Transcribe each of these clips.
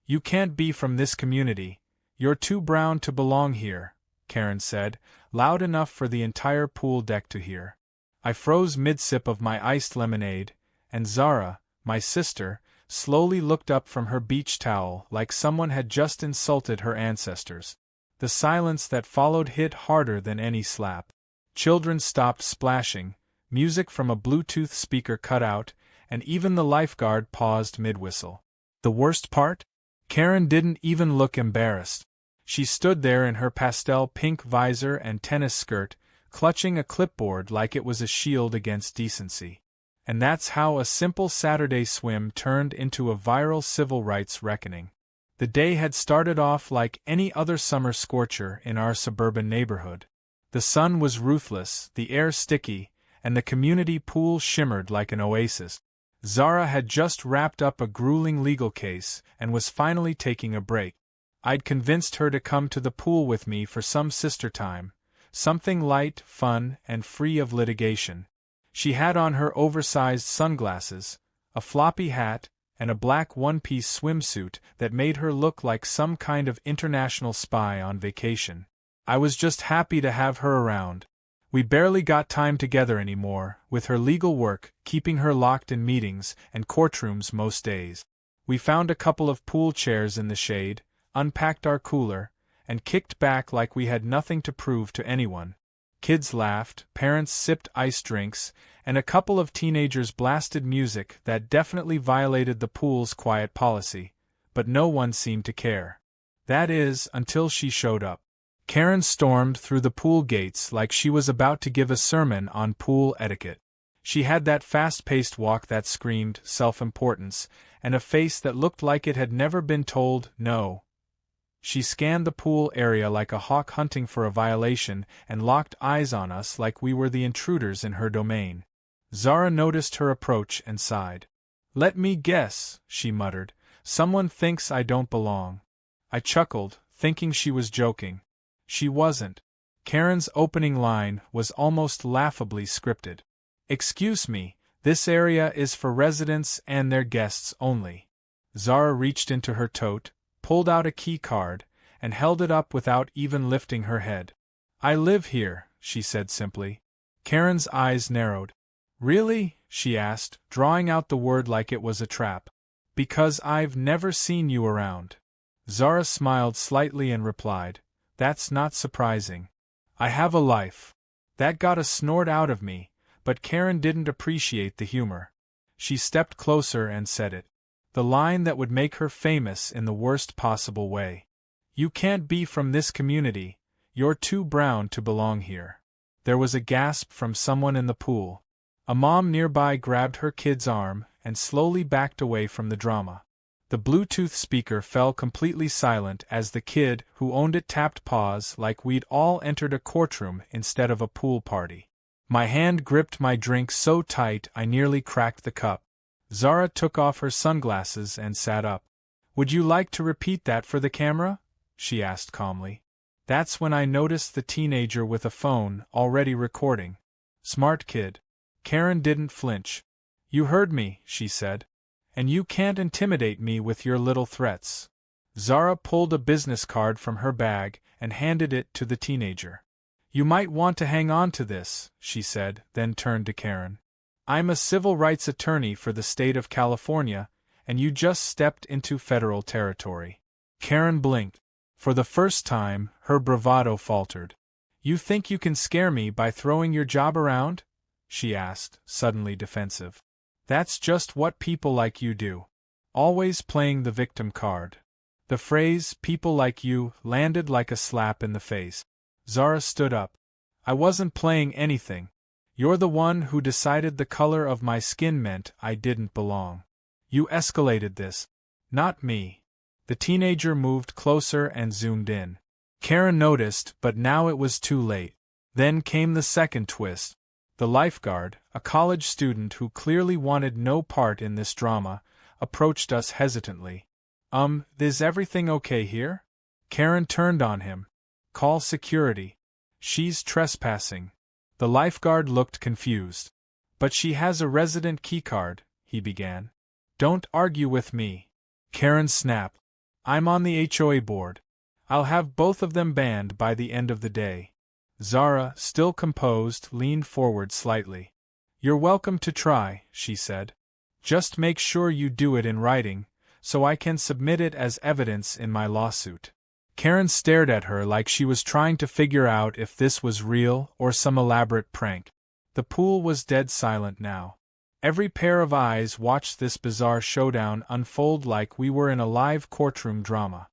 You can't be from this community. You're too brown to belong here, Karen said, loud enough for the entire pool deck to hear. I froze mid-sip of my iced lemonade, and Zara, my sister, slowly looked up from her beach towel like someone had just insulted her ancestors. The silence that followed hit harder than any slap. Children stopped splashing, music from a Bluetooth speaker cut out, and even the lifeguard paused mid-whistle. The worst part? Karen didn't even look embarrassed. She stood there in her pastel pink visor and tennis skirt, clutching a clipboard like it was a shield against decency. And that's how a simple Saturday swim turned into a viral civil rights reckoning. The day had started off like any other summer scorcher in our suburban neighborhood. The sun was ruthless, the air sticky, and the community pool shimmered like an oasis. Zara had just wrapped up a grueling legal case and was finally taking a break. I'd convinced her to come to the pool with me for some sister time, something light, fun, and free of litigation. She had on her oversized sunglasses, a floppy hat, and a black one-piece swimsuit that made her look like some kind of international spy on vacation. I was just happy to have her around. We barely got time together anymore, with her legal work keeping her locked in meetings and courtrooms most days. We found a couple of pool chairs in the shade, unpacked our cooler, and kicked back like we had nothing to prove to anyone. Kids laughed, parents sipped iced drinks, and a couple of teenagers blasted music that definitely violated the pool's quiet policy, but no one seemed to care. That is, until she showed up. Karen stormed through the pool gates like she was about to give a sermon on pool etiquette. She had that fast-paced walk that screamed self-importance, and a face that looked like it had never been told no. She scanned the pool area like a hawk hunting for a violation and locked eyes on us like we were the intruders in her domain. Zara noticed her approach and sighed. "Let me guess," she muttered, "someone thinks I don't belong." I chuckled, thinking she was joking. She wasn't. Karen's opening line was almost laughably scripted. "Excuse me, this area is for residents and their guests only." Zara reached into her tote, pulled out a key card, and held it up without even lifting her head. "I live here," she said simply. Karen's eyes narrowed. "Really?" she asked, drawing out the word like it was a trap. "Because I've never seen you around." Zara smiled slightly and replied, "That's not surprising. I have a life." That got a snort out of me, but Karen didn't appreciate the humor. She stepped closer and said it. The line that would make her famous in the worst possible way. "You can't be from this community, you're too brown to belong here." There was a gasp from someone in the pool. A mom nearby grabbed her kid's arm and slowly backed away from the drama. The Bluetooth speaker fell completely silent as the kid who owned it tapped pause like we'd all entered a courtroom instead of a pool party. My hand gripped my drink so tight I nearly cracked the cup. Zara took off her sunglasses and sat up. "Would you like to repeat that for the camera?" she asked calmly. That's when I noticed the teenager with a phone already recording. Smart kid. Karen didn't flinch. "You heard me," she said. "And you can't intimidate me with your little threats." Zara pulled a business card from her bag and handed it to the teenager. "You might want to hang on to this," she said, then turned to Karen. "I'm a civil rights attorney for the state of California, and you just stepped into federal territory." Karen blinked. For the first time, her bravado faltered. "You think you can scare me by throwing your job around?" she asked, suddenly defensive. "That's just what people like you do. Always playing the victim card." The phrase, "people like you," landed like a slap in the face. Zara stood up. "I wasn't playing anything. You're the one who decided the color of my skin meant I didn't belong. You escalated this. Not me." The teenager moved closer and zoomed in. Karen noticed, but now it was too late. Then came the second twist. The lifeguard, a college student who clearly wanted no part in this drama, approached us hesitantly. Is everything okay here?" Karen turned on him. "Call security. She's trespassing." The lifeguard looked confused. "But she has a resident keycard," he began. "Don't argue with me." Karen snapped. I'm on the HOA board. I'll have both of them banned by the end of the day. Zara, still composed, leaned forward slightly. You're welcome to try, she said. Just make sure you do it in writing, so I can submit it as evidence in my lawsuit. Karen stared at her like she was trying to figure out if this was real or some elaborate prank. The pool was dead silent now. Every pair of eyes watched this bizarre showdown unfold like we were in a live courtroom drama.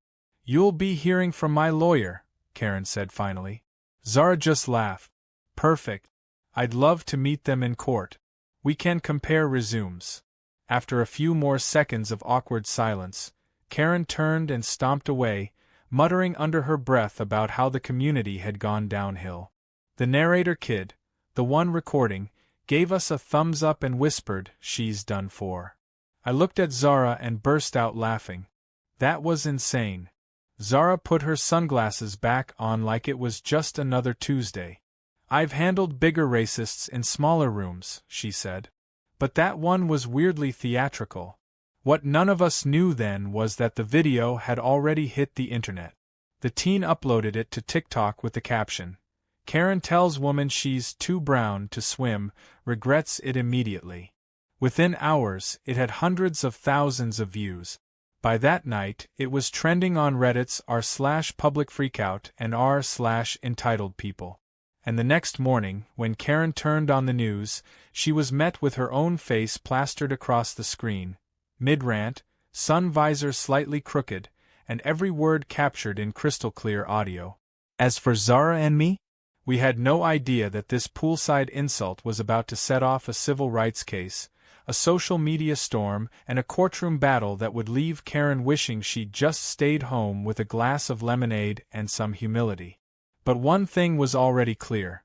You'll be hearing from my lawyer, Karen said finally. Zara just laughed. Perfect. I'd love to meet them in court. We can compare resumes. After a few more seconds of awkward silence, Karen turned and stomped away, muttering under her breath about how the community had gone downhill. The narrator kid, the one recording, gave us a thumbs up and whispered, "She's done for." I looked at Zara and burst out laughing. That was insane. Zara put her sunglasses back on like it was just another Tuesday. I've handled bigger racists in smaller rooms, she said. But that one was weirdly theatrical. What none of us knew then was that the video had already hit the internet. The teen uploaded it to TikTok with the caption, "Karen tells woman she's too brown to swim, regrets it immediately." Within hours, it had hundreds of thousands of views. By that night, it was trending on Reddit's r/publicfreakout and r/EntitledPeople. And the next morning, when Karen turned on the news, she was met with her own face plastered across the screen, mid-rant, sun visor slightly crooked, and every word captured in crystal-clear audio. As for Zara and me, we had no idea that this poolside insult was about to set off a civil rights case, a social media storm, and a courtroom battle that would leave Karen wishing she'd just stayed home with a glass of lemonade and some humility. But one thing was already clear.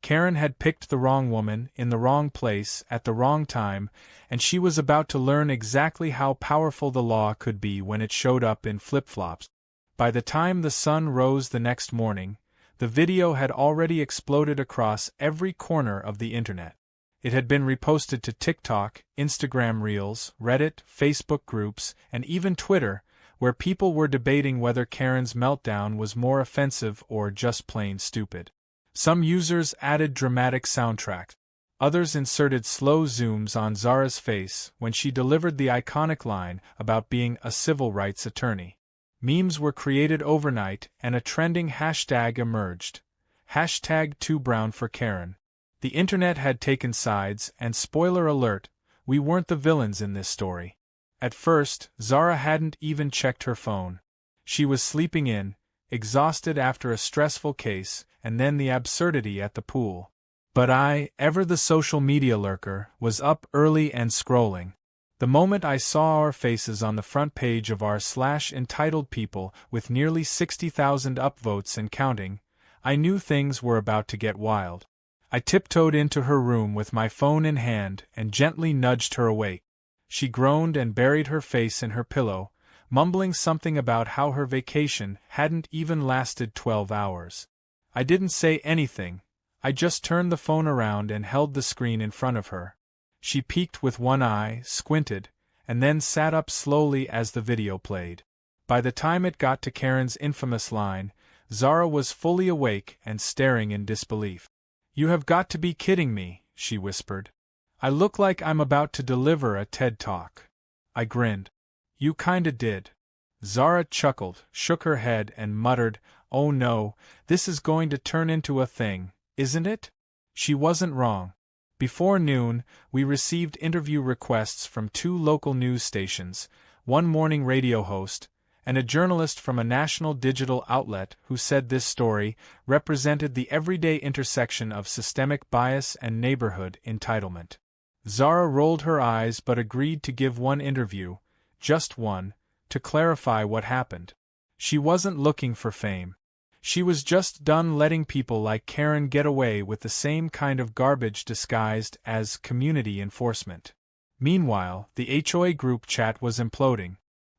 Karen had picked the wrong woman, in the wrong place, at the wrong time, and she was about to learn exactly how powerful the law could be when it showed up in flip-flops. By the time the sun rose the next morning, the video had already exploded across every corner of the internet. It had been reposted to TikTok, Instagram Reels, Reddit, Facebook groups, and even Twitter, where people were debating whether Karen's meltdown was more offensive or just plain stupid. Some users added dramatic soundtracks. Others inserted slow zooms on Zara's face when she delivered the iconic line about being a civil rights attorney. Memes were created overnight and a trending hashtag emerged. #TooBrownForKaren. The internet had taken sides, and spoiler alert, we weren't the villains in this story. At first, Zara hadn't even checked her phone. She was sleeping in, exhausted after a stressful case, and then the absurdity at the pool. But I, ever the social media lurker, was up early and scrolling. The moment I saw our faces on the front page of r/EntitledPeople with nearly 60,000 upvotes and counting, I knew things were about to get wild. I tiptoed into her room with my phone in hand and gently nudged her awake. She groaned and buried her face in her pillow, mumbling something about how her vacation hadn't even lasted 12 hours. I didn't say anything. I just turned the phone around and held the screen in front of her. She peeked with one eye, squinted, and then sat up slowly as the video played. By the time it got to Karen's infamous line, Zara was fully awake and staring in disbelief. "You have got to be kidding me," she whispered. "I look like I'm about to deliver a TED Talk." I grinned. "You kinda did." Zara chuckled, shook her head, and muttered, "Oh no, this is going to turn into a thing, isn't it?" She wasn't wrong. Before noon, we received interview requests from 2 local news stations, one morning radio host, and a journalist from a national digital outlet who said this story represented the everyday intersection of systemic bias and neighborhood entitlement. Zara rolled her eyes but agreed to give one interview, just one, to clarify what happened. She wasn't looking for fame. She was just done letting people like Karen get away with the same kind of garbage disguised as community enforcement. Meanwhile, the HOA group chat was imploding.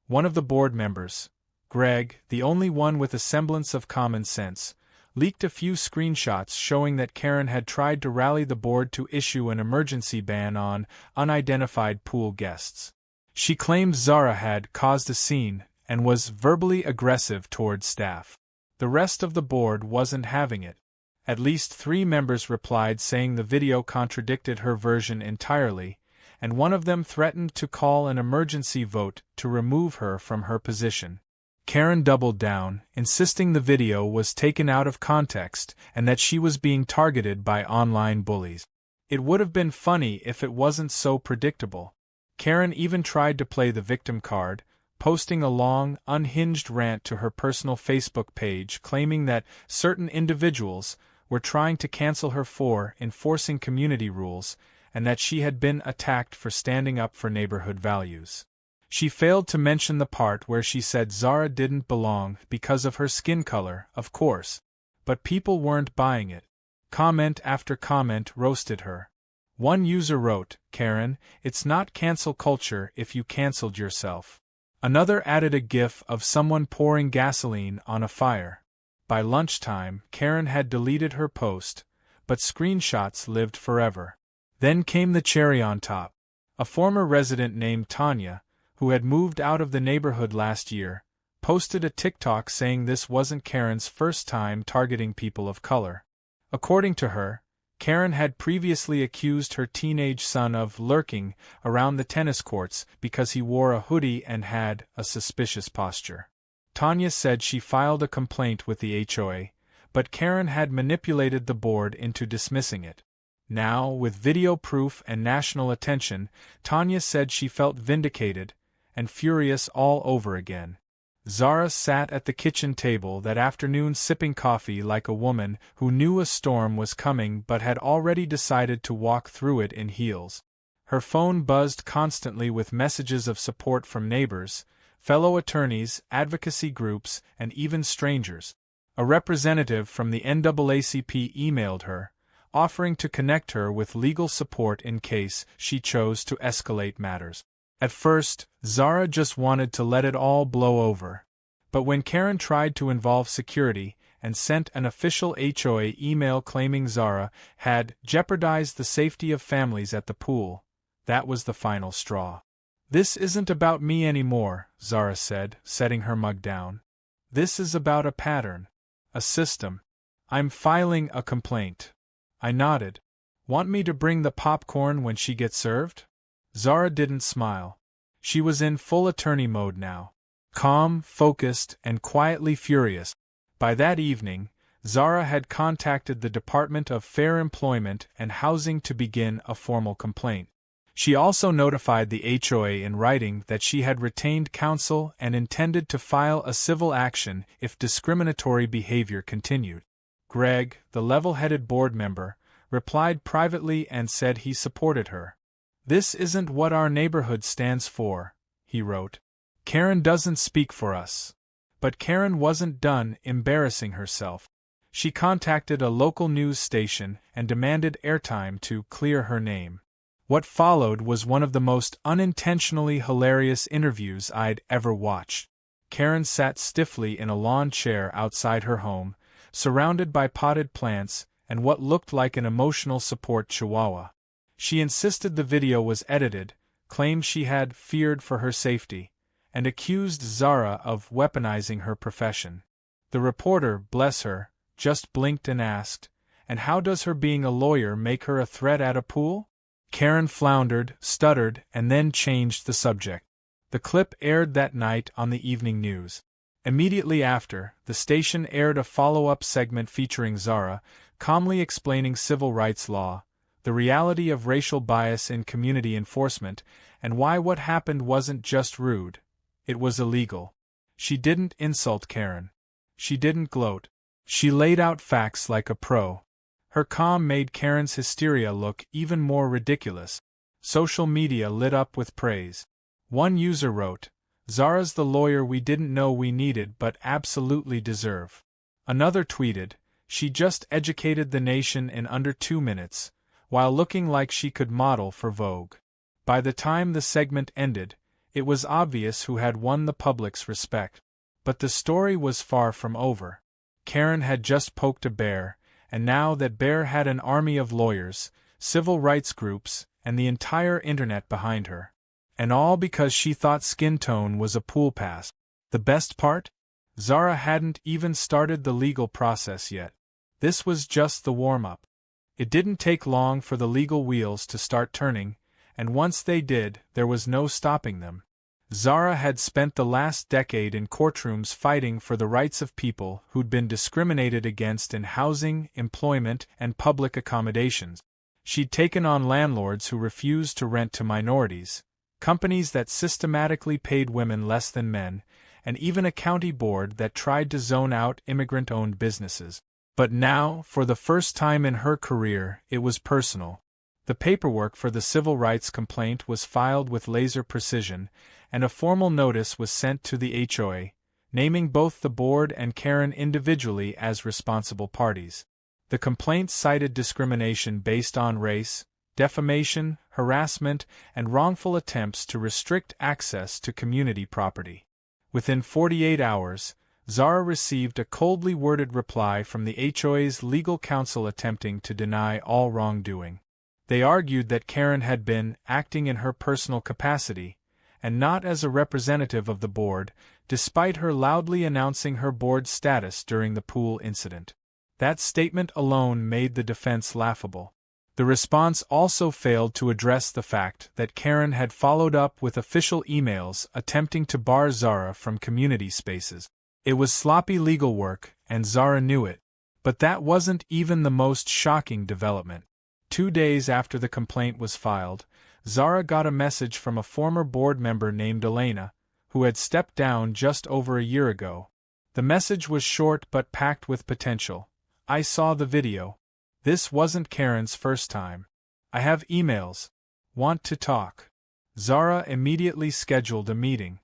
One of the board members, Greg, the only one with a semblance of common sense, leaked a few screenshots showing that Karen had tried to rally the board to issue an emergency ban on unidentified pool guests. She claimed Zara had caused a scene, and was verbally aggressive towards staff. The rest of the board wasn't having it. At least 3 members replied saying the video contradicted her version entirely, and one of them threatened to call an emergency vote to remove her from her position. Karen doubled down, insisting the video was taken out of context and that she was being targeted by online bullies. It would have been funny if it wasn't so predictable. Karen even tried to play the victim card, posting a long, unhinged rant to her personal Facebook page claiming that certain individuals were trying to cancel her for enforcing community rules and that she had been attacked for standing up for neighborhood values. She failed to mention the part where she said Zara didn't belong because of her skin color, of course. But people weren't buying it. Comment after comment roasted her. One user wrote, "Karen, it's not cancel culture if you canceled yourself." Another added a gif of someone pouring gasoline on a fire. By lunchtime, Karen had deleted her post, but screenshots lived forever. Then came the cherry on top. A former resident named Tanya, who had moved out of the neighborhood last year, posted a TikTok saying this wasn't Karen's first time targeting people of color. According to her, Karen had previously accused her teenage son of lurking around the tennis courts because he wore a hoodie and had a suspicious posture. Tanya said she filed a complaint with the HOA, but Karen had manipulated the board into dismissing it. Now, with video proof and national attention, Tanya said she felt vindicated and furious all over again. Zara sat at the kitchen table that afternoon sipping coffee like a woman who knew a storm was coming but had already decided to walk through it in heels. Her phone buzzed constantly with messages of support from neighbors, fellow attorneys, advocacy groups, and even strangers. A representative from the NAACP emailed her, offering to connect her with legal support in case she chose to escalate matters. At first, Zara just wanted to let it all blow over. But when Karen tried to involve security and sent an official HOA email claiming Zara had jeopardized the safety of families at the pool, that was the final straw. "This isn't about me anymore," Zara said, setting her mug down. "This is about a pattern. A system. I'm filing a complaint." I nodded. "Want me to bring the popcorn when she gets served?" Zara didn't smile. She was in full attorney mode now. Calm, focused, and quietly furious. By that evening, Zara had contacted the Department of Fair Employment and Housing to begin a formal complaint. She also notified the HOA in writing that she had retained counsel and intended to file a civil action if discriminatory behavior continued. Greg, the level-headed board member, replied privately and said he supported her. "This isn't what our neighborhood stands for," he wrote. "Karen doesn't speak for us." But Karen wasn't done embarrassing herself. She contacted a local news station and demanded airtime to clear her name. What followed was one of the most unintentionally hilarious interviews I'd ever watched. Karen sat stiffly in a lawn chair outside her home, surrounded by potted plants and what looked like an emotional support chihuahua. She insisted the video was edited, claimed she had feared for her safety, and accused Zara of weaponizing her profession. The reporter, bless her, just blinked and asked, "And how does her being a lawyer make her a threat at a pool?" Karen floundered, stuttered, and then changed the subject. The clip aired that night on the evening news. Immediately after, the station aired a follow-up segment featuring Zara, calmly explaining civil rights law, the reality of racial bias in community enforcement, and why what happened wasn't just rude, it was illegal. She didn't insult Karen. She didn't gloat. She laid out facts like a pro. Her calm made Karen's hysteria look even more ridiculous. Social media lit up with praise. One user wrote, "Zara's the lawyer we didn't know we needed but absolutely deserve." Another tweeted, "She just educated the nation in under 2 minutes, while looking like she could model for Vogue." By the time the segment ended, it was obvious who had won the public's respect. But the story was far from over. Karen had just poked a bear, and now that bear had an army of lawyers, civil rights groups, and the entire internet behind her. And all because she thought skin tone was a pool pass. The best part? Zara hadn't even started the legal process yet. This was just the warm-up. It didn't take long for the legal wheels to start turning, and once they did, there was no stopping them. Zara had spent the last decade in courtrooms fighting for the rights of people who'd been discriminated against in housing, employment, and public accommodations. She'd taken on landlords who refused to rent to minorities, companies that systematically paid women less than men, and even a county board that tried to zone out immigrant-owned businesses. But now, for the first time in her career, it was personal. The paperwork for the civil rights complaint was filed with laser precision, and a formal notice was sent to the HOA, naming both the board and Karen individually as responsible parties. The complaint cited discrimination based on race, defamation, harassment, and wrongful attempts to restrict access to community property. Within 48 hours, Zara received a coldly worded reply from the HOA's legal counsel attempting to deny all wrongdoing. They argued that Karen had been acting in her personal capacity, and not as a representative of the board, despite her loudly announcing her board status during the pool incident. That statement alone made the defense laughable. The response also failed to address the fact that Karen had followed up with official emails attempting to bar Zara from community spaces. It was sloppy legal work, and Zara knew it. But that wasn't even the most shocking development. 2 days after the complaint was filed, Zara got a message from a former board member named Elena, who had stepped down just over a year ago. The message was short but packed with potential. "I saw the video. This wasn't Karen's first time. I have emails. Want to talk." Zara immediately scheduled a meeting.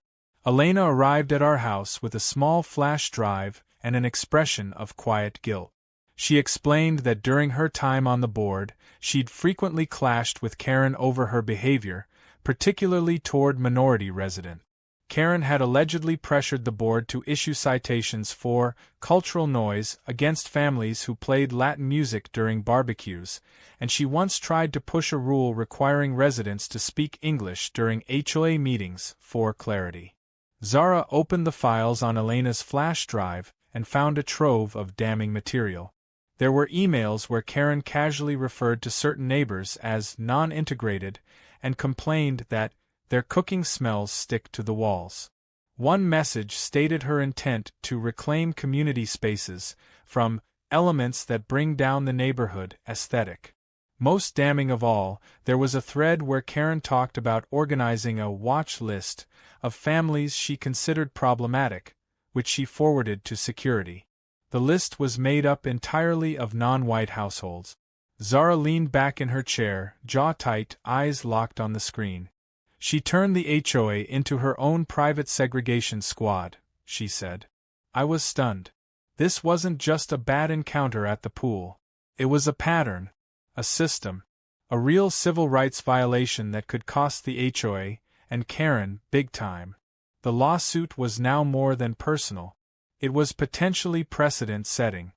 Elena arrived at our house with a small flash drive and an expression of quiet guilt. She explained that during her time on the board, she'd frequently clashed with Karen over her behavior, particularly toward minority residents. Karen had allegedly pressured the board to issue citations for cultural noise against families who played Latin music during barbecues, and she once tried to push a rule requiring residents to speak English during HOA meetings for clarity. Zara opened the files on Elena's flash drive and found a trove of damning material. There were emails where Karen casually referred to certain neighbors as non-integrated and complained that their cooking smells stick to the walls. One message stated her intent to reclaim community spaces from elements that bring down the neighborhood aesthetic. Most damning of all, there was a thread where Karen talked about organizing a watch list of families she considered problematic, which she forwarded to security. The list was made up entirely of non-white households. Zara leaned back in her chair, jaw tight, eyes locked on the screen. She turned the HOA into her own private segregation squad, she said. I was stunned. This wasn't just a bad encounter at the pool. It was a pattern, a system, a real civil rights violation that could cost the HOA, and Karen, big time. The lawsuit was now more than personal. It was potentially precedent-setting.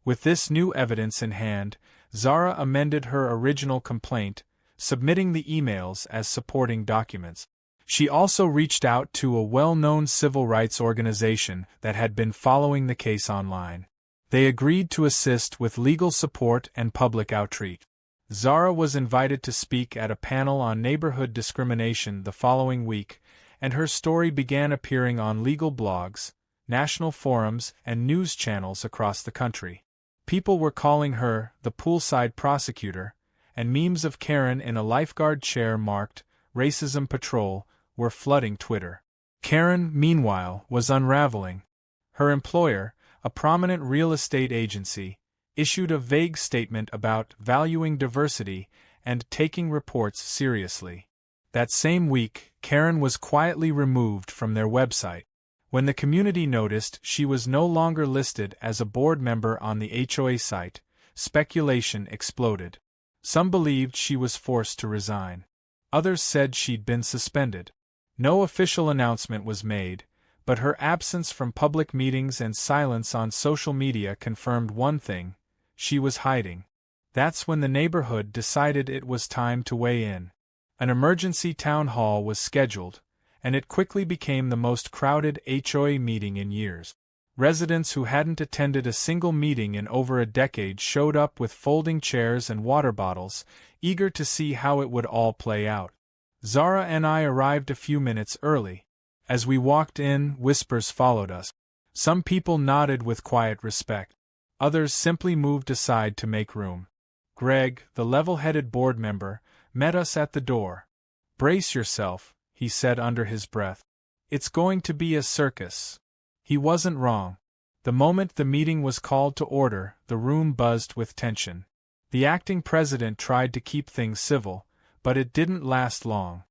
With this new evidence in hand, Zara amended her original complaint, submitting the emails as supporting documents. She also reached out to a well-known civil rights organization that had been following the case online. They agreed to assist with legal support and public outreach. Zara was invited to speak at a panel on neighborhood discrimination the following week, and her story began appearing on legal blogs, national forums, and news channels across the country. People were calling her the poolside prosecutor, and memes of Karen in a lifeguard chair marked Racism Patrol were flooding Twitter. Karen, meanwhile, was unraveling. Her employer, a prominent real estate agency, issued a vague statement about valuing diversity and taking reports seriously. That same week, Karen was quietly removed from their website. When the community noticed she was no longer listed as a board member on the HOA site, speculation exploded. Some believed she was forced to resign. Others said she'd been suspended. No official announcement was made, but her absence from public meetings and silence on social media confirmed one thing: she was hiding. That's when the neighborhood decided it was time to weigh in. An emergency town hall was scheduled, and it quickly became the most crowded HOA meeting in years. Residents who hadn't attended a single meeting in over a decade showed up with folding chairs and water bottles, eager to see how it would all play out. Zara and I arrived a few minutes early. As we walked in, whispers followed us. Some people nodded with quiet respect. Others simply moved aside to make room. Greg, the level-headed board member, met us at the door. "Brace yourself," he said under his breath. "It's going to be a circus." He wasn't wrong. The moment the meeting was called to order, the room buzzed with tension. The acting president tried to keep things civil, but it didn't last long.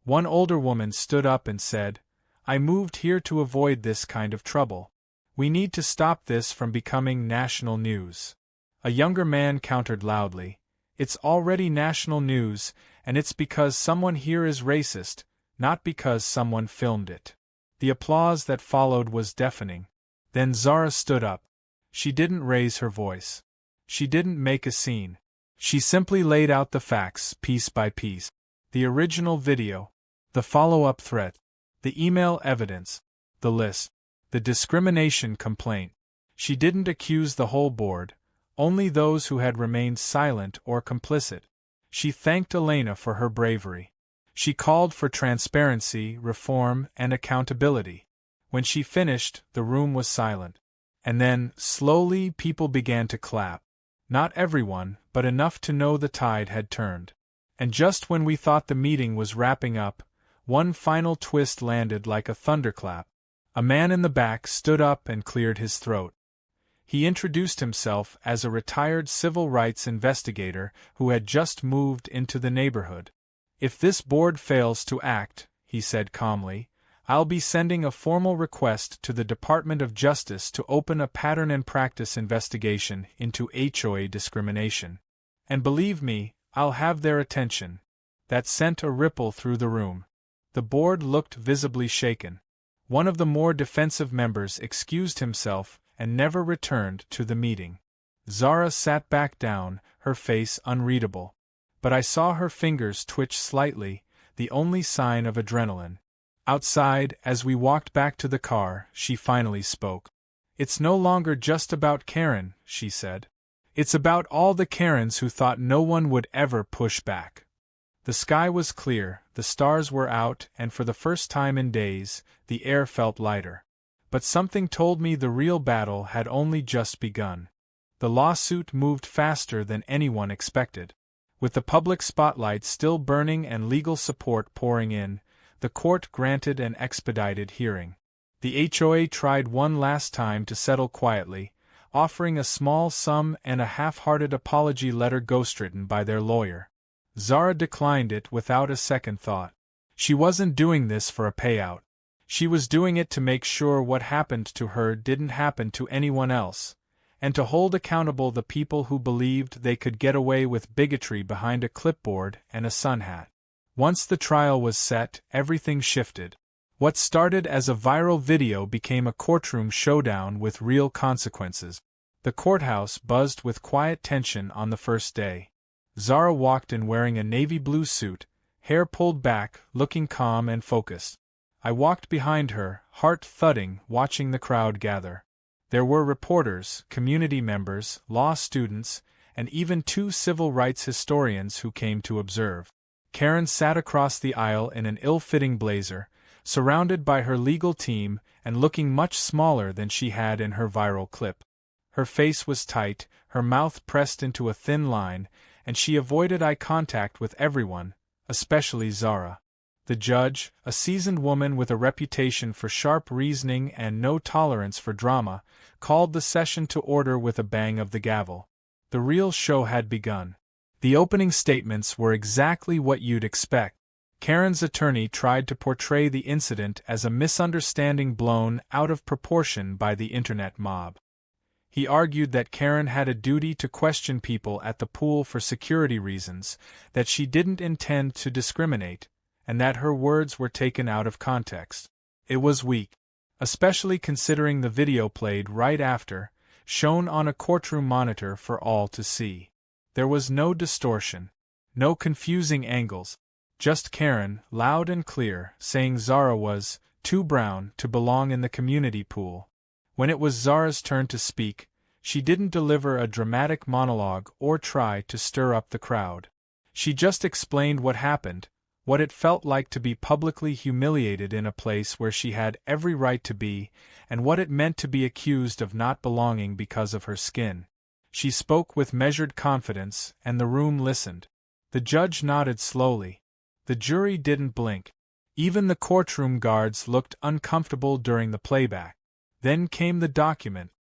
One older woman stood up and said, "I moved here to avoid this kind of trouble. We need to stop this from becoming national news." A younger man countered loudly, "It's already national news, and it's because someone here is racist, not because someone filmed it." The applause that followed was deafening. Then Zara stood up. She didn't raise her voice. She didn't make a scene. She simply laid out the facts, piece by piece. The original video, the follow-up threat, the email evidence, the list, the discrimination complaint. She didn't accuse the whole board, only those who had remained silent or complicit. She thanked Elena for her bravery. She called for transparency, reform, and accountability. When she finished, the room was silent. And then, slowly, people began to clap. Not everyone, but enough to know the tide had turned. And just when we thought the meeting was wrapping up, one final twist landed like a thunderclap. A man in the back stood up and cleared his throat. He introduced himself as a retired civil rights investigator who had just moved into the neighborhood. "If this board fails to act," he said calmly, "I'll be sending a formal request to the Department of Justice to open a pattern and practice investigation into HOA discrimination. And believe me, I'll have their attention." That sent a ripple through the room. The board looked visibly shaken. One of the more defensive members excused himself and never returned to the meeting. Zara sat back down, her face unreadable. But I saw her fingers twitch slightly, the only sign of adrenaline. Outside, as we walked back to the car, she finally spoke. "It's no longer just about Karen," she said. "It's about all the Karens who thought no one would ever push back." The sky was clear, the stars were out, and for the first time in days, the air felt lighter. But something told me the real battle had only just begun. The lawsuit moved faster than anyone expected. With the public spotlight still burning and legal support pouring in, the court granted an expedited hearing. The HOA tried one last time to settle quietly, offering a small sum and a half-hearted apology letter ghostwritten by their lawyer. Zara declined it without a second thought. She wasn't doing this for a payout. She was doing it to make sure what happened to her didn't happen to anyone else, and to hold accountable the people who believed they could get away with bigotry behind a clipboard and a sun hat. Once the trial was set, everything shifted. What started as a viral video became a courtroom showdown with real consequences. The courthouse buzzed with quiet tension on the first day. Zara walked in wearing a navy blue suit, hair pulled back, looking calm and focused. I walked behind her, heart thudding, watching the crowd gather. There were reporters, community members, law students, and even 2 civil rights historians who came to observe. Karen sat across the aisle in an ill-fitting blazer, surrounded by her legal team and looking much smaller than she had in her viral clip. Her face was tight, her mouth pressed into a thin line, and she avoided eye contact with everyone, especially Zara. The judge, a seasoned woman with a reputation for sharp reasoning and no tolerance for drama, called the session to order with a bang of the gavel. The real show had begun. The opening statements were exactly what you'd expect. Karen's attorney tried to portray the incident as a misunderstanding blown out of proportion by the internet mob. He argued that Karen had a duty to question people at the pool for security reasons, that she didn't intend to discriminate, and that her words were taken out of context. It was weak, especially considering the video played right after, shown on a courtroom monitor for all to see. There was no distortion, no confusing angles, Just Karen, loud and clear, saying Zara was too brown to belong in the community pool. When it was Zara's turn to speak, she didn't deliver a dramatic monologue or try to stir up the crowd. She just explained what happened, what it felt like to be publicly humiliated in a place where she had every right to be, and what it meant to be accused of not belonging because of her skin. She spoke with measured confidence, and the room listened. The judge nodded slowly. The jury didn't blink. Even the courtroom guards looked uncomfortable during the playback. Then came the document.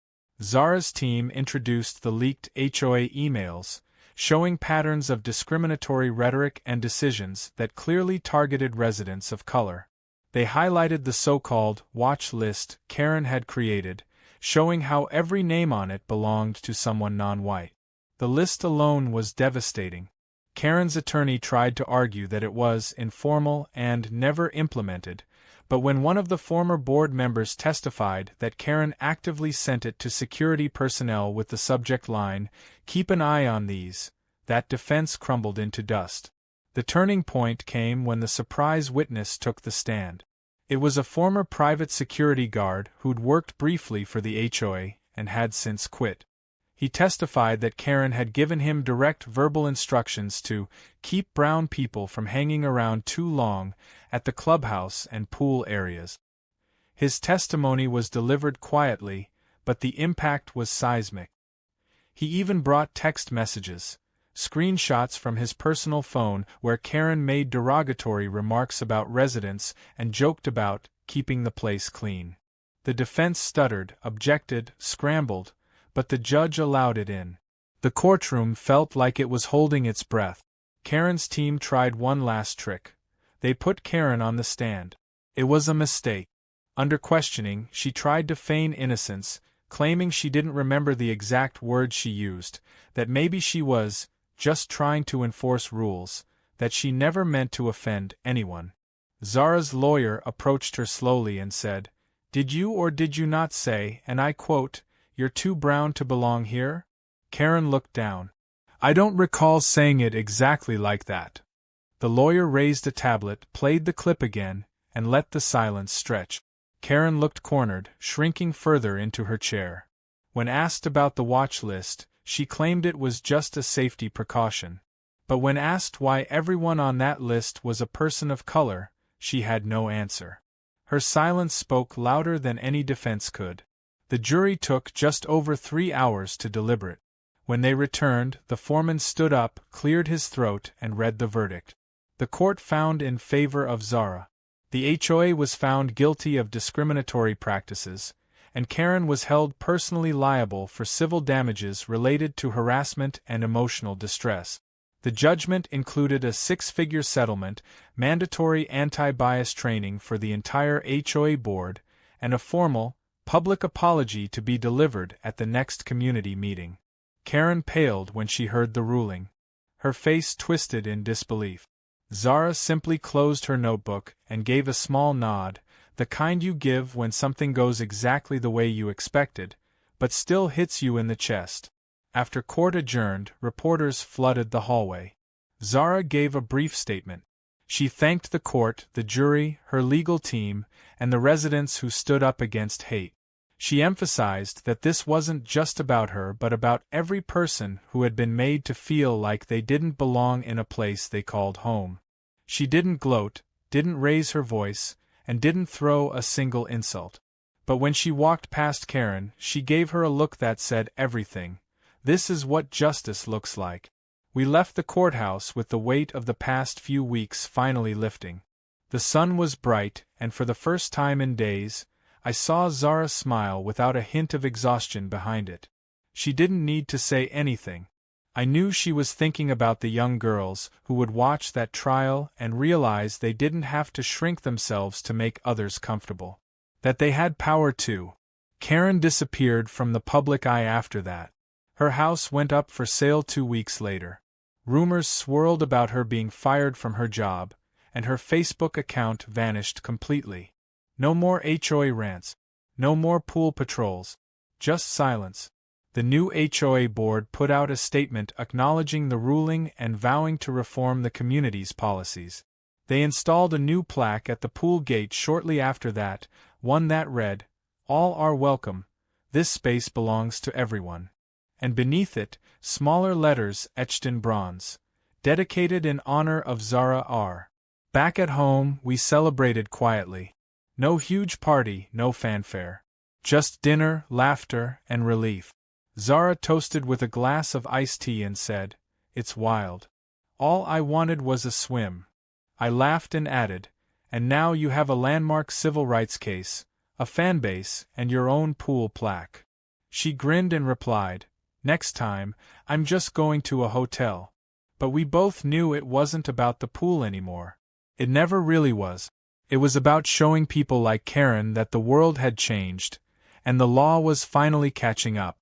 Zara's team introduced the leaked HOA emails, showing patterns of discriminatory rhetoric and decisions that clearly targeted residents of color. They highlighted the so-called watch list Karen had created, showing how every name on it belonged to someone non-white. The list alone was devastating. Karen's attorney tried to argue that it was informal and never implemented, but when one of the former board members testified that Karen actively sent it to security personnel with the subject line, "Keep an eye on these," that defense crumbled into dust. The turning point came when the surprise witness took the stand. It was a former private security guard who'd worked briefly for the HOA and had since quit. He testified that Karen had given him direct verbal instructions to keep brown people from hanging around too long at the clubhouse and pool areas. His testimony was delivered quietly, but the impact was seismic. He even brought text messages, screenshots from his personal phone where Karen made derogatory remarks about residents and joked about keeping the place clean. The defense stuttered, objected, scrambled, but the judge allowed it in. The courtroom felt like it was holding its breath. Karen's team tried one last trick. They put Karen on the stand. It was a mistake. Under questioning, she tried to feign innocence, claiming she didn't remember the exact words she used, that maybe she was just trying to enforce rules, that she never meant to offend anyone. Zara's lawyer approached her slowly and said, "Did you or did you not say, and I quote, 'You're too brown to belong here'?" Karen looked down. "I don't recall saying it exactly like that." The lawyer raised a tablet, played the clip again, and let the silence stretch. Karen looked cornered, shrinking further into her chair. When asked about the watch list, she claimed it was just a safety precaution. But when asked why everyone on that list was a person of color, she had no answer. Her silence spoke louder than any defense could. The jury took just over 3 hours to deliberate. When they returned, the foreman stood up, cleared his throat, and read the verdict. The court found in favor of Zara. The HOA was found guilty of discriminatory practices, and Karen was held personally liable for civil damages related to harassment and emotional distress. The judgment included a 6-figure settlement, mandatory anti-bias training for the entire HOA board, and a formal, public apology to be delivered at the next community meeting. Karen paled when she heard the ruling. Her face twisted in disbelief. Zara simply closed her notebook and gave a small nod, the kind you give when something goes exactly the way you expected, but still hits you in the chest. After court adjourned, reporters flooded the hallway. Zara gave a brief statement. She thanked the court, the jury, her legal team, and the residents who stood up against hate. She emphasized that this wasn't just about her but about every person who had been made to feel like they didn't belong in a place they called home. She didn't gloat, didn't raise her voice, and didn't throw a single insult. But when she walked past Karen, she gave her a look that said everything. This is what justice looks like. We left the courthouse with the weight of the past few weeks finally lifting. The sun was bright, and for the first time in days, I saw Zara smile without a hint of exhaustion behind it. She didn't need to say anything. I knew she was thinking about the young girls who would watch that trial and realize they didn't have to shrink themselves to make others comfortable. That they had power too. Karen disappeared from the public eye after that. Her house went up for sale 2 weeks later. Rumors swirled about her being fired from her job, and her Facebook account vanished completely. No more HOA rants. No more pool patrols. Just silence. The new HOA board put out a statement acknowledging the ruling and vowing to reform the community's policies. They installed a new plaque at the pool gate shortly after that, one that read, "All are welcome, this space belongs to everyone." And beneath it, smaller letters etched in bronze, "Dedicated in honor of Zara R." Back at home, we celebrated quietly. No huge party, no fanfare. Just dinner, laughter, and relief. Zara toasted with a glass of iced tea and said, "It's wild. All I wanted was a swim." I laughed and added, "And now you have a landmark civil rights case, a fan base, and your own pool plaque." She grinned and replied, "Next time, I'm just going to a hotel." But we both knew it wasn't about the pool anymore. It never really was. It was about showing people like Karen that the world had changed, and the law was finally catching up.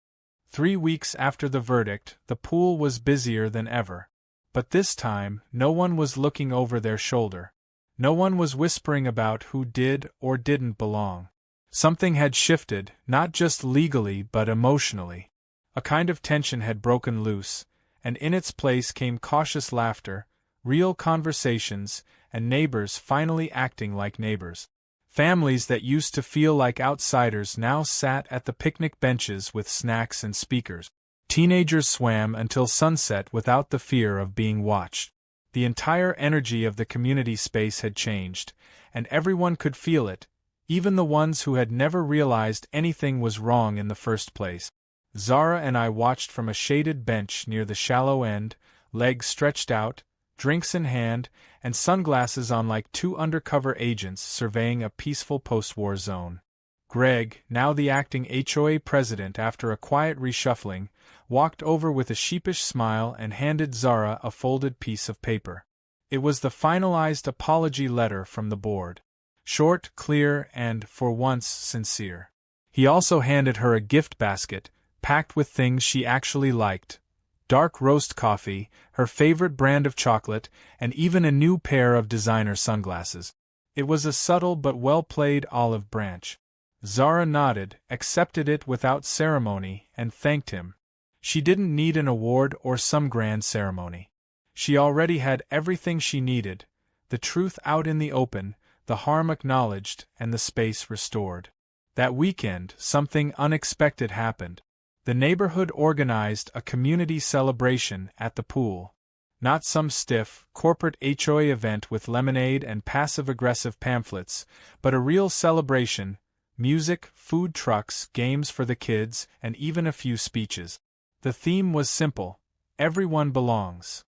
3 weeks after the verdict, the pool was busier than ever. But this time, no one was looking over their shoulder. No one was whispering about who did or didn't belong. Something had shifted, not just legally but emotionally. A kind of tension had broken loose, and in its place came cautious laughter, real conversations, and neighbors finally acting like neighbors. Families that used to feel like outsiders now sat at the picnic benches with snacks and speakers. Teenagers swam until sunset without the fear of being watched. The entire energy of the community space had changed, and everyone could feel it, even the ones who had never realized anything was wrong in the first place. Zara and I watched from a shaded bench near the shallow end, legs stretched out, drinks in hand, and sunglasses on like two undercover agents surveying a peaceful post-war zone. Greg, now the acting HOA president after a quiet reshuffling, walked over with a sheepish smile and handed Zara a folded piece of paper. It was the finalized apology letter from the board. Short, clear, and, for once, sincere. He also handed her a gift basket, packed with things she actually liked. Dark roast coffee, her favorite brand of chocolate, and even a new pair of designer sunglasses. It was a subtle but well-played olive branch. Zara nodded, accepted it without ceremony, and thanked him. She didn't need an award or some grand ceremony. She already had everything she needed, the truth out in the open, the harm acknowledged, and the space restored. That weekend, something unexpected happened. The neighborhood organized a community celebration at the pool. Not some stiff, corporate HOA event with lemonade and passive-aggressive pamphlets, but a real celebration: music, food trucks, games for the kids, and even a few speeches. The theme was simple: everyone belongs.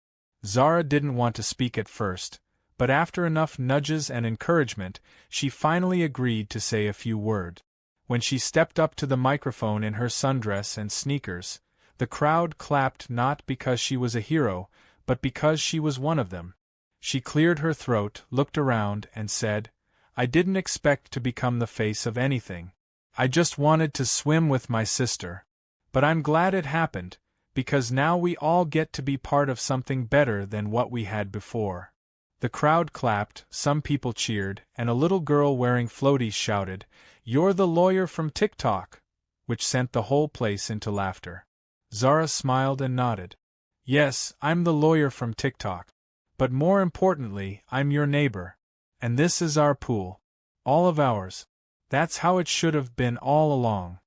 Zara didn't want to speak at first, but after enough nudges and encouragement, she finally agreed to say a few words. When she stepped up to the microphone in her sundress and sneakers, the crowd clapped not because she was a hero, but because she was one of them. She cleared her throat, looked around, and said, "I didn't expect to become the face of anything. I just wanted to swim with my sister. But I'm glad it happened, because now we all get to be part of something better than what we had before." The crowd clapped, some people cheered, and a little girl wearing floaties shouted, "You're the lawyer from TikTok," which sent the whole place into laughter. Zara smiled and nodded. "Yes, I'm the lawyer from TikTok. But more importantly, I'm your neighbor. And this is our pool. All of ours. That's how it should have been all along."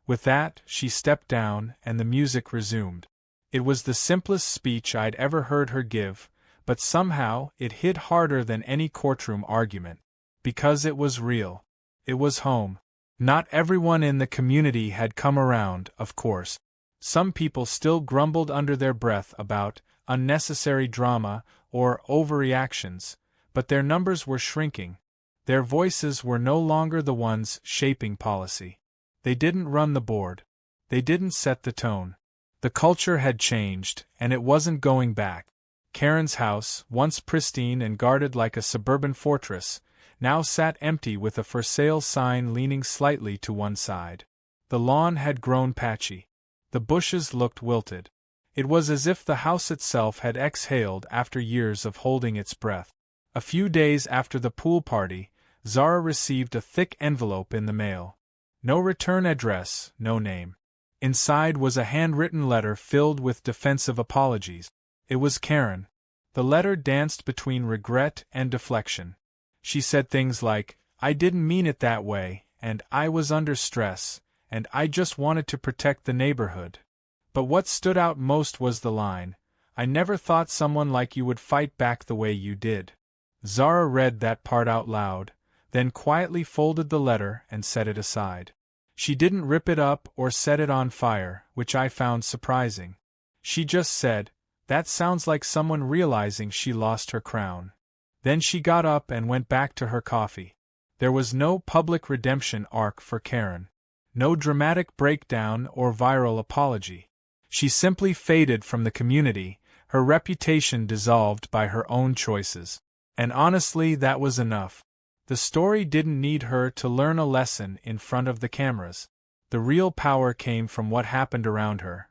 With that, she stepped down, and the music resumed. It was the simplest speech I'd ever heard her give, but somehow it hit harder than any courtroom argument. Because it was real. It was home. Not everyone in the community had come around, of course. Some people still grumbled under their breath about unnecessary drama or overreactions, but their numbers were shrinking. Their voices were no longer the ones shaping policy. They didn't run the board. They didn't set the tone. The culture had changed, and it wasn't going back. Karen's house, once pristine and guarded like a suburban fortress, now sat empty with a for sale sign leaning slightly to one side. The lawn had grown patchy. The bushes looked wilted. It was as if the house itself had exhaled after years of holding its breath. A few days after the pool party, Zara received a thick envelope in the mail. No return address, no name. Inside was a handwritten letter filled with defensive apologies. It was Karen. The letter danced between regret and deflection. She said things like, "I didn't mean it that way, and I was under stress, and I just wanted to protect the neighborhood." But what stood out most was the line, "I never thought someone like you would fight back the way you did." Zara read that part out loud, then quietly folded the letter and set it aside. She didn't rip it up or set it on fire, which I found surprising. She just said, "That sounds like someone realizing she lost her crown." Then she got up and went back to her coffee. There was no public redemption arc for Karen. No dramatic breakdown or viral apology. She simply faded from the community, her reputation dissolved by her own choices. And honestly, that was enough. The story didn't need her to learn a lesson in front of the cameras. The real power came from what happened around her.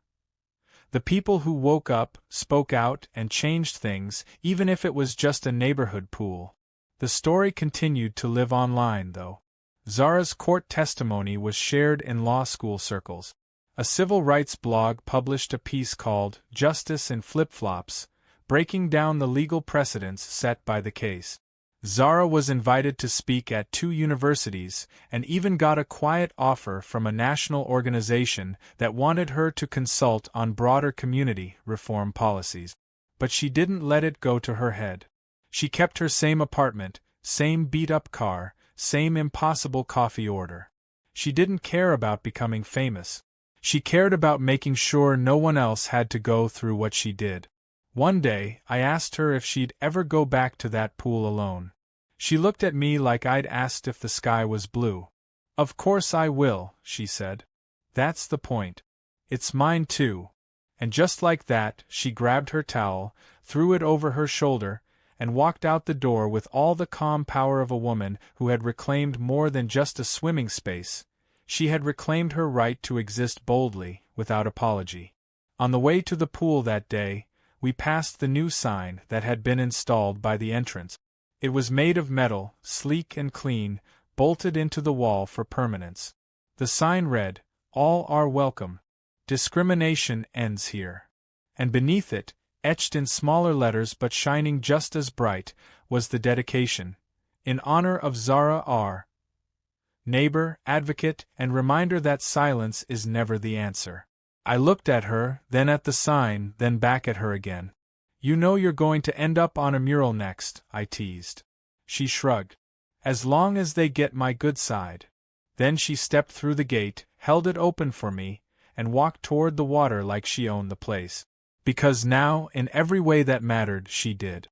The people who woke up, spoke out, and changed things, even if it was just a neighborhood pool. The story continued to live online, though. Zara's court testimony was shared in law school circles. A civil rights blog published a piece called "Justice in Flip-Flops," breaking down the legal precedents set by the case. Zara was invited to speak at 2 universities and even got a quiet offer from a national organization that wanted her to consult on broader community reform policies. But she didn't let it go to her head. She kept her same apartment, same beat-up car, same impossible coffee order. She didn't care about becoming famous. She cared about making sure no one else had to go through what she did. One day, I asked her if she'd ever go back to that pool alone. She looked at me like I'd asked if the sky was blue. "Of course I will," she said. "That's the point. It's mine too." And just like that, she grabbed her towel, threw it over her shoulder, and walked out the door with all the calm power of a woman who had reclaimed more than just a swimming space. She had reclaimed her right to exist boldly, without apology. On the way to the pool that day, we passed the new sign that had been installed by the entrance. It was made of metal, sleek and clean, bolted into the wall for permanence. The sign read, "All are welcome. Discrimination ends here." And beneath it, etched in smaller letters but shining just as bright, was the dedication, "In honor of Zara R. Neighbor, advocate, and reminder that silence is never the answer." I looked at her, then at the sign, then back at her again. "You know you're going to end up on a mural next," I teased. She shrugged. "As long as they get my good side." Then she stepped through the gate, held it open for me, and walked toward the water like she owned the place. Because now, in every way that mattered, she did.